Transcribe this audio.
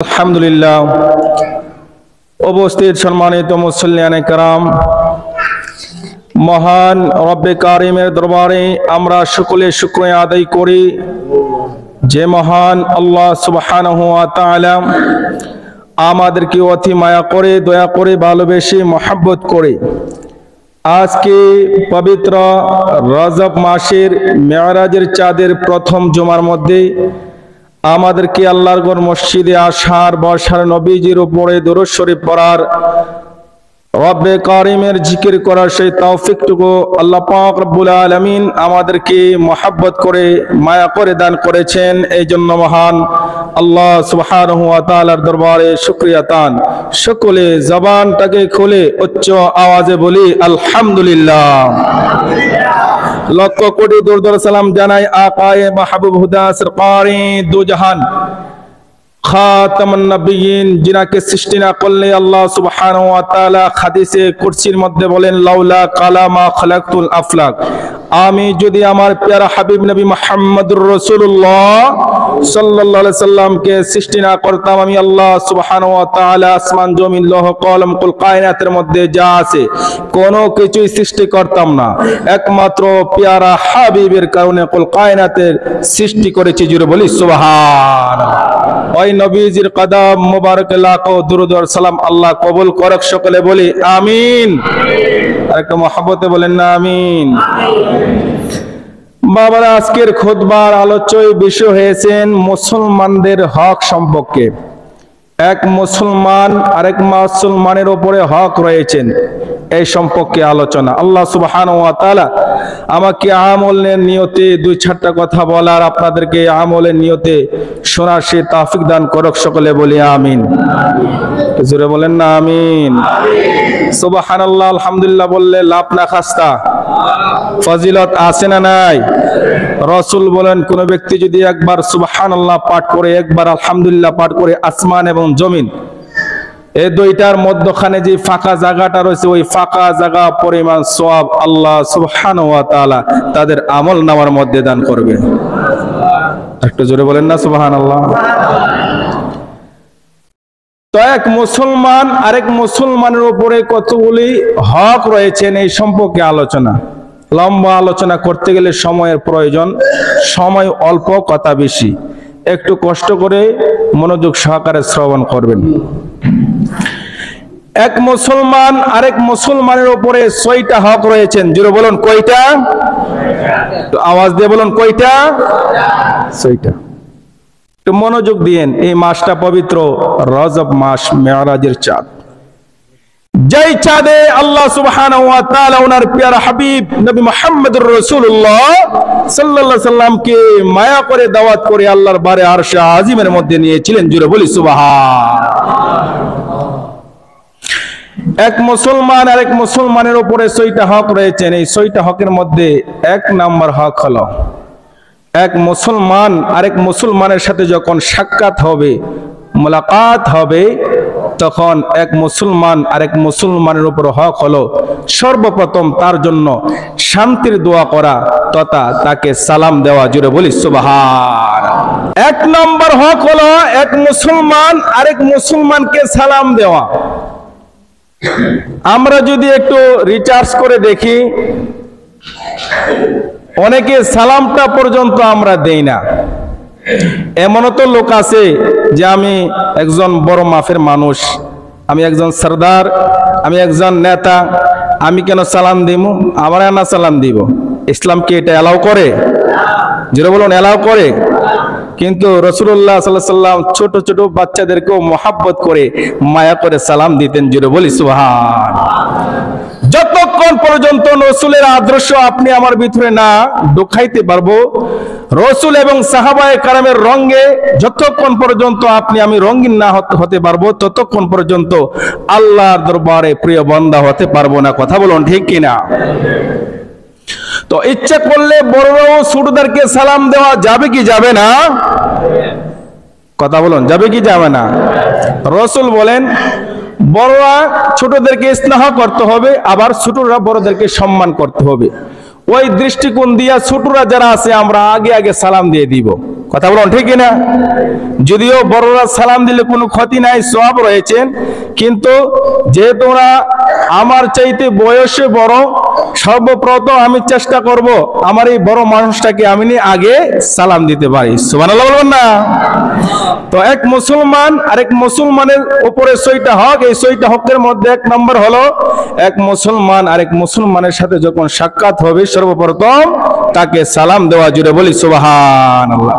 আলহামদুলিল্লাহ। উপস্থিত সম্মানিত মুসল্লিয়ানে কেরাম, মহান রব্বে কারিমের দরবারে আমরা সকলে শুকরিয়া আদায় করি যে মহান আল্লাহ সুবহানাহু ওয়া তাআলা আমাদেরকে অতি মায়া করে, দয়া করে, ভালোবেসে, মহব্বত করে আজকে পবিত্র রজব মাসের মেরাজের চাঁদের প্রথম জুমার মধ্যে আমাদেরকে আল্লাহর ঘর মসজিদে আসার, বসার, নবীজির উপরে দুরূদ শরীফ পড়ার, রব্বে কারিমের জিকির করার সেই তৌফিকটুকু আল্লাহ পাক রব্বুল আলামিন আমাদেরকে মহব্বত করে, মায়া করে দান করেছেন। এই জন্য মহান আল্লাহ সুবহানাহু ওয়া তাআলার দরবারে শুকরিয়া তান। সকলে জবানটাকে খুলে উচ্চ আওয়াজে বলি আলহামদুলিল্লাহ। লক্ষ কোটি দরুদ সালাম জানাই আকায়ে মাহবুব হুদা সরকারে দু জাহান খাতামুন নবিয়্যিন, যিনাকে সৃষ্টি না করলে আল্লাহ সুবহানাহু ওয়া তাআলা হাদিসে কুরসির মধ্যে বলেন, লাউলা কালামা খালাকতুল আফলাক, আমি যদি আমার প্যারা হাবিব নবী মুহাম্মদুর রাসূলুল্লাহ সাল্লাল্লাহু আলাইহি সাল্লামকে সৃষ্টি না করতাম, আমি আল্লাহ সুবহানাহু ওয়া তাআলা আসমান জমিন লৌহ কলম কুল কায়নাতের মধ্যে যা আছে কোনো কিছুই সৃষ্টি করতাম না। একমাত্র প্যারা হাবিবের কারণে কুল কায়নাতের সৃষ্টি করেছি। জুড়ে বলি সুবহানাল্লাহ। ওই নবীজির কদম মুবারকে লাখো দুরূদ ও সালাম আল্লাহ কবুল করুক। সকলে বলি আমিন। আর একটা মহব্বতে বলেন না আমিন। বাবারা, আজকের খুতবার আলোচ্য বিষয় হয়েছেন মুসলমানদের হক সম্পর্কে। এক মুসলমান আরেক মুসলমানের উপরে হক রয়েছেন, এই সম্পর্কে আলোচনা। আল্লাহ সুবহানাহু ওয়া তাআলা আমাকে আমলের নিয়তে দুই চারটা কথা বলার, আপনাদেরকে আমলের নিয়তে শোনার সে তৌফিক দান করুক। সকলে বলি আমিন। জোরে বলেন না আমিন। সুবহানাল্লাহ আলহামদুলিল্লাহ বললে লাভ না খাস্তা ফজিলত আছে না নাই? রাসূল বলেন, কোন ব্যক্তি যদি একবার সুবহানাল্লাহ পাঠ করে, একবার আলহামদুলিল্লাহ পাঠ করে, আসমান এবং জমিন এই দুইটার মধ্যখানে যে ফাঁকা জায়গাটা রয়েছে, ওই ফাঁকা জায়গা পরিমাণ সওয়াব আল্লাহ সুবহানাহু ওয়া তাআলা তাদের আমল নামার মধ্যে দান করবে। একটু জোরে বলেন না সুবহানাল্লাহ। তো এক মুসলমান আরেক মুসলমানের উপরে কতগুলি হক রয়েছেন, এই সম্পর্কে আলোচনা। লম্বা আলোচনা করতে গেলে সময়ের প্রয়োজন, সময় অল্প, কথা বেশি। একটু কষ্ট করে মনোযোগ সহকারে শ্রবণ করবেন। এক মুসলমান আরেক মুসলমানের উপরে ৬টা হক রয়েছেন। জোরে বলুন কয়টা? আওয়াজ দিয়ে বলুন কয়টা? ৬টা। একটু মনোযোগ দিয়েন। এই মাসটা পবিত্র রজব মাস, মেরাজের চাঁদ। যেই চাঁদে আল্লাহ সুবহানাহু ওয়া তাআলা ওনার প্যারা হাবিব নবী মুহাম্মদুর রাসূলুল্লাহ সাল্লাল্লাহু আলাইহি সাল্লামকে মায়া করে দাওয়াত করে আল্লাহর বারে আরশে আজিমের মধ্যে নিয়েছিলেন। জুড়ে বলি সুবহানাল্লাহ। এক মুসলমান আরেক মুসলমানের উপরে ৬টা হক রয়েছেন। এই ৬টা হকের মধ্যে ১ নাম্বার হক হলো, এক মুসলমান আরেক মুসলমানের সাথে যখন সাক্ষাৎ হবে, মুলাকাত হবে, তখন এক মুসলমান আরেক মুসলমানের উপর হক হলো সর্বপ্রথম তার জন্য শান্তির দোয়া করা তথা তাকে সালাম দেওয়া। জুড়ে বলি সুবহানাল্লাহ। ১ নম্বর হক হলো এক মুসলমান আরেক মুসলমানকে সালাম দেওয়া। আমরা যদি একটু রিসার্চ করে দেখি, অনেকে সালামটা পর্যন্ত আমরা দেই না। এমনও তো লোক আছে যে আমি একজন বড় মাফের মানুষ, আমি একজন সরদার, আমি একজন নেতা, আমি কেন সালাম দিব? আমার না সালাম দিব। ইসলাম কি এটা এলাও করে? যেটা বলুন এলাও করে। কিন্তু রাসূলুল্লাহ সাল্লাল্লাহু আলাইহি সাল্লাম ছোট ছোট বাচ্চাদেরকেও মহব্বত করে, মায়া করে সালাম দিতেন। জুড়ে বলি সুবহানাল্লাহ। যতক্ষণ পর্যন্ত রাসূলের আদর্শ আপনি আমার ভিতরে না ঢুকাইতে পারবো, রাসূল এবং সাহাবায়ে কেরামের রঙে যতক্ষণ পর্যন্ত আপনি আমি রঙিন না হতে পারবো, ততক্ষণ পর্যন্ত আল্লাহর দরবারে প্রিয় বান্দা হতে পারবো না। কথা বলুন ঠিক কিনা? তো ইচ্ছা করলে বড়রাও ছোটদেরকে সালাম দেওয়া যাবে কি যাবে না? কথা বলুন, যাবে কি যাবে না? রাসূল বলেন, বড়রা ছোটদেরকে স্নেহ করতে হবে, আবার ছোটরা বড়দেরকে সম্মান করতে হবে। ওই দৃষ্টিকোণ দিয়া ছোটরা যারা আছে আমরা আগে আগে সালাম দিয়ে দিব। কথা বলুন ঠিক কিনা? যদিও বড়রা সালাম দিলে কোনো ক্ষতি নাই, সওয়াব রয়েছে, কিন্তু যেহেতু ওরা আমার চাইতে বয়সে বড়, সর্বপ্রথম আমি চেষ্টা করব আমার এই বড় মানুষটাকে আমি আগে সালাম দিতে পারি। সুবহানাল্লাহ বলবেন না? তো এক মুসলমান আরেক মুসলমানের উপরে 6টা হক, এই 6টা হকের মধ্যে এক নম্বর হলো এক মুসলমান আরেক মুসলমানের সাথে যখন সাক্ষাৎ হবে সর্বপ্রথম তাকে সালাম দেওয়া। জুড়ে বলি সুবহানাল্লাহ।